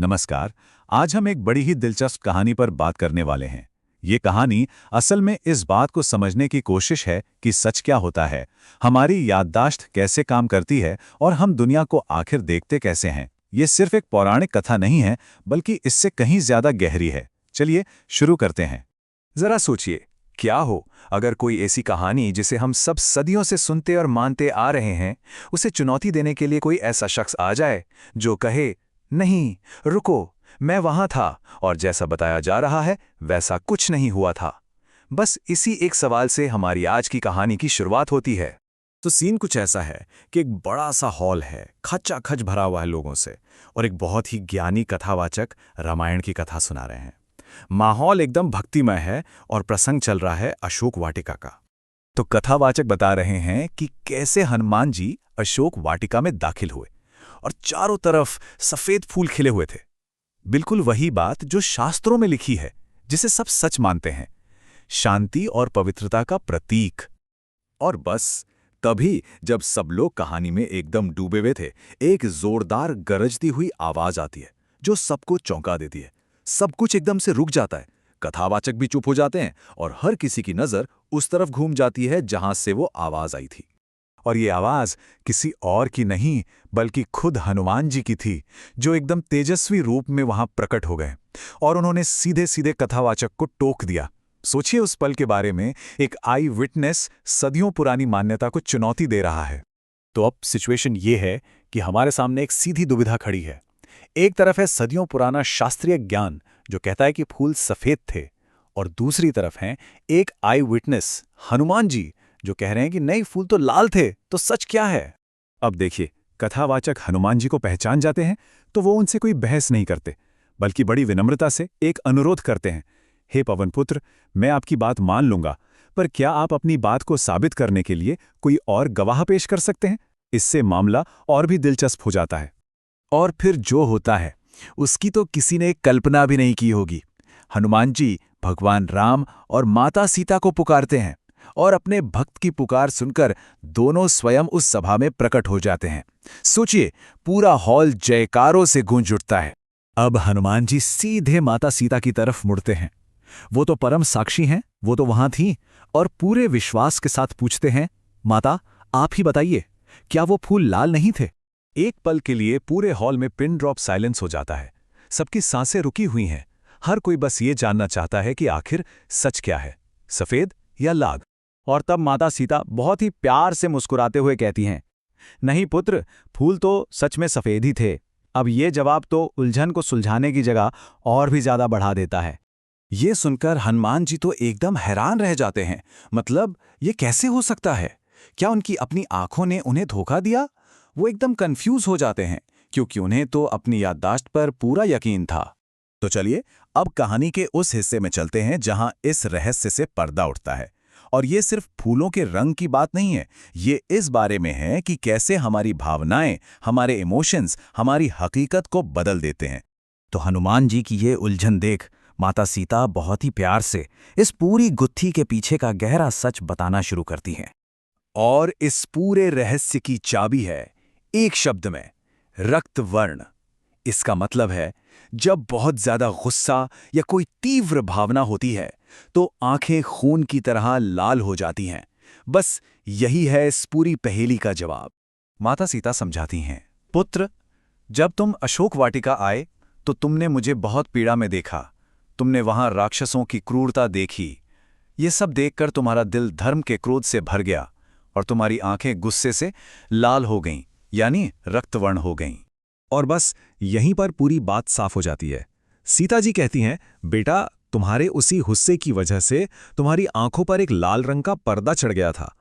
नमस्कार। आज हम एक बड़ी ही दिलचस्प कहानी पर बात करने वाले हैं। ये कहानी असल में इस बात को समझने की कोशिश है कि सच क्या होता है, हमारी याददाश्त कैसे काम करती है और हम दुनिया को आखिर देखते कैसे हैं। ये सिर्फ एक पौराणिक कथा नहीं है, बल्कि इससे कहीं ज्यादा गहरी है। चलिए शुरू करते हैं। जरा सोचिए, क्या हो अगर कोई ऐसी कहानी जिसे हम सब सदियों से सुनते और मानते आ रहे हैं, उसे चुनौती देने के लिए कोई ऐसा शख्स आ जाए जो कहे, नहीं रुको, मैं वहां था और जैसा बताया जा रहा है वैसा कुछ नहीं हुआ था। बस इसी एक सवाल से हमारी आज की कहानी की शुरुआत होती है। तो सीन कुछ ऐसा है कि एक बड़ा सा हॉल है, खचाखच भरा हुआ है लोगों से, और एक बहुत ही ज्ञानी कथावाचक रामायण की कथा सुना रहे हैं। माहौल एकदम भक्तिमय है और प्रसंग चल रहा है अशोक वाटिका का। तो कथावाचक बता रहे हैं कि कैसे हनुमान जी अशोक वाटिका में दाखिल हुए और चारों तरफ सफेद फूल खिले हुए थे। बिल्कुल वही बात जो शास्त्रों में लिखी है, जिसे सब सच मानते हैं, शांति और पवित्रता का प्रतीक। और बस तभी जब सब लोग कहानी में एकदम डूबे हुए थे, एक जोरदार गरजती हुई आवाज आती है जो सबको चौंका देती है। सब कुछ एकदम से रुक जाता है, कथावाचक भी चुप हो जाते हैं और हर किसी की नजर उस तरफ घूम जाती है जहां से वो आवाज आई थी। और ये आवाज किसी और की नहीं, बल्कि खुद हनुमान जी की थी, जो एकदम तेजस्वी रूप में वहां प्रकट हो गए और उन्होंने सीधे सीधे कथावाचक को टोक दिया। सोचिए उस पल के बारे में, एक आई विटनेस सदियों पुरानी मान्यता को चुनौती दे रहा है। तो अब सिचुएशन ये है कि हमारे सामने एक सीधी दुविधा खड़ी है। एक तरफ है सदियों पुराना शास्त्रीय ज्ञान जो कहता है कि फूल सफेद थे, और दूसरी तरफ है एक आई विटनेस हनुमान जी जो कह रहे हैं कि नहीं, फूल तो लाल थे, तो सच क्या है। अब देखिए, कथावाचक हनुमान जी को पहचान जाते हैं तो वो उनसे कोई बहस नहीं करते, बल्कि बड़ी विनम्रता से एक अनुरोध करते हैं। हे पवनपुत्र, मैं आपकी बात मान लूंगा, पर क्या आप अपनी बात को साबित करने के लिए कोई और गवाह पेश कर सकते हैं? इससे मामला और भी दिलचस्प हो जाता है। और फिर जो होता है उसकी तो किसी ने कल्पना भी नहीं की होगी। हनुमान जी भगवान राम और माता सीता को पुकारते हैं, और अपने भक्त की पुकार सुनकर दोनों स्वयं उस सभा में प्रकट हो जाते हैं। सोचिए, पूरा हॉल जयकारों से गूंज उठता है। अब हनुमान जी सीधे माता सीता की तरफ मुड़ते हैं। वो तो परम साक्षी हैं, वो तो वहां थीं, और पूरे विश्वास के साथ पूछते हैं, माता आप ही बताइए, क्या वो फूल लाल नहीं थे? एक पल के लिए पूरे हॉल में पिन ड्रॉप साइलेंस हो जाता है। सबकी सांसें रुकी हुई हैं। हर कोई बस ये जानना चाहता है कि आखिर सच क्या है, सफेद या लाल। और तब माता सीता बहुत ही प्यार से मुस्कुराते हुए कहती हैं, नहीं पुत्र, फूल तो सच में सफेद ही थे। अब ये जवाब तो उलझन को सुलझाने की जगह और भी ज्यादा बढ़ा देता है। ये सुनकर हनुमान जी तो एकदम हैरान रह जाते हैं। मतलब ये कैसे हो सकता है? क्या उनकी अपनी आंखों ने उन्हें धोखा दिया? वो एकदम कंफ्यूज हो जाते हैं, क्योंकि उन्हें तो अपनी याददाश्त पर पूरा यकीन था। तो चलिए अब कहानी के उस हिस्से में चलते हैं जहां इस रहस्य से पर्दा उठता है। और ये सिर्फ फूलों के रंग की बात नहीं है, ये इस बारे में है कि कैसे हमारी भावनाएं, हमारे इमोशंस हमारी हकीकत को बदल देते हैं। तो हनुमान जी की ये उलझन देख माता सीता बहुत ही प्यार से इस पूरी गुत्थी के पीछे का गहरा सच बताना शुरू करती हैं। और इस पूरे रहस्य की चाबी है एक शब्द में, रक्तवर्ण। इसका मतलब है, जब बहुत ज्यादा गुस्सा या कोई तीव्र भावना होती है तो आंखें खून की तरह लाल हो जाती हैं। बस यही है इस पूरी पहेली का जवाब। माता सीता समझाती हैं, पुत्र, जब तुम अशोक वाटिका आए तो तुमने मुझे बहुत पीड़ा में देखा। तुमने वहां राक्षसों की क्रूरता देखी। ये सब देखकर तुम्हारा दिल धर्म के क्रोध से भर गया और तुम्हारी आंखें गुस्से से लाल हो गईं, यानी रक्तवर्ण हो गईं। और बस यहीं पर पूरी बात साफ हो जाती है। सीता जी कहती हैं, बेटा, तुम्हारे उसी गुस्से की वजह से तुम्हारी आंखों पर एक लाल रंग का पर्दा चढ़ गया था,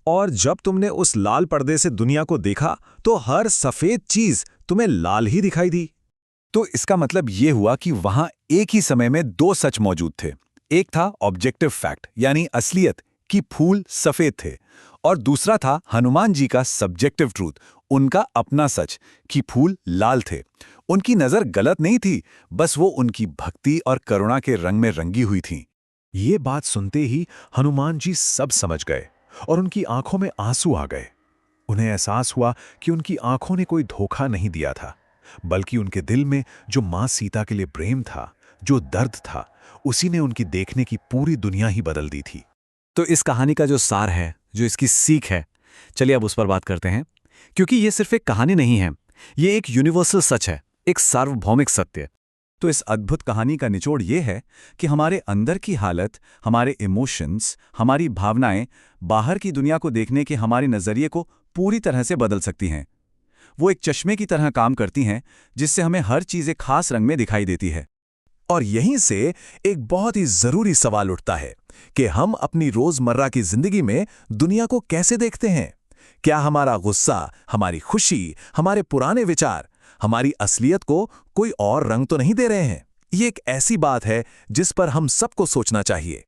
और जब तुमने उस लाल पर्दे से दुनिया को देखा तो हर सफेद चीज तुम्हें लाल ही दिखाई दी। तो इसका मतलब ये हुआ कि वहां एक ही समय में दो सच मौजूद थे। एक था ऑब्जेक्टिव फैक्ट, यानी असलियत, कि फूल सफेद थे, और दूसरा था हनुमान जी का सब्जेक्टिव ट्रूथ, उनका अपना सच, कि फूल लाल थे। उनकी नजर गलत नहीं थी, बस वो उनकी भक्ति और करुणा के रंग में रंगी हुई थी। ये बात सुनते ही हनुमान जी सब समझ गए और उनकी आंखों में आंसू आ गए। उन्हें एहसास हुआ कि उनकी आंखों ने कोई धोखा नहीं दिया था। बल्कि उनके दिल में जो माँ सीता के लिए प्रेम था, जो दर्द था, उसी ने उनकी देखने की पूरी दुनिया ही बदल दी थी। तो इस कहानी का जो सार है, जो इसकी सीख है, चलिए अब उस पर बात करते हैं। क्योंकि ये सिर्फ एक कहानी नहीं है, ये एक यूनिवर्सल सच है, एक सार्वभौमिक सत्य। तो इस अद्भुत कहानी का निचोड़ ये है कि हमारे अंदर की हालत, हमारे इमोशंस, हमारी भावनाएं बाहर की दुनिया को देखने के हमारे नज़रिए को पूरी तरह से बदल सकती हैं। वो एक चश्मे की तरह काम करती हैं, जिससे हमें हर चीज़ एक खास रंग में दिखाई देती है। और यहीं से एक बहुत ही जरूरी सवाल उठता है कि हम अपनी रोजमर्रा की जिंदगी में दुनिया को कैसे देखते हैं। क्या हमारा गुस्सा, हमारी खुशी, हमारे पुराने विचार हमारी असलियत को कोई और रंग तो नहीं दे रहे हैं? ये एक ऐसी बात है जिस पर हम सबको सोचना चाहिए।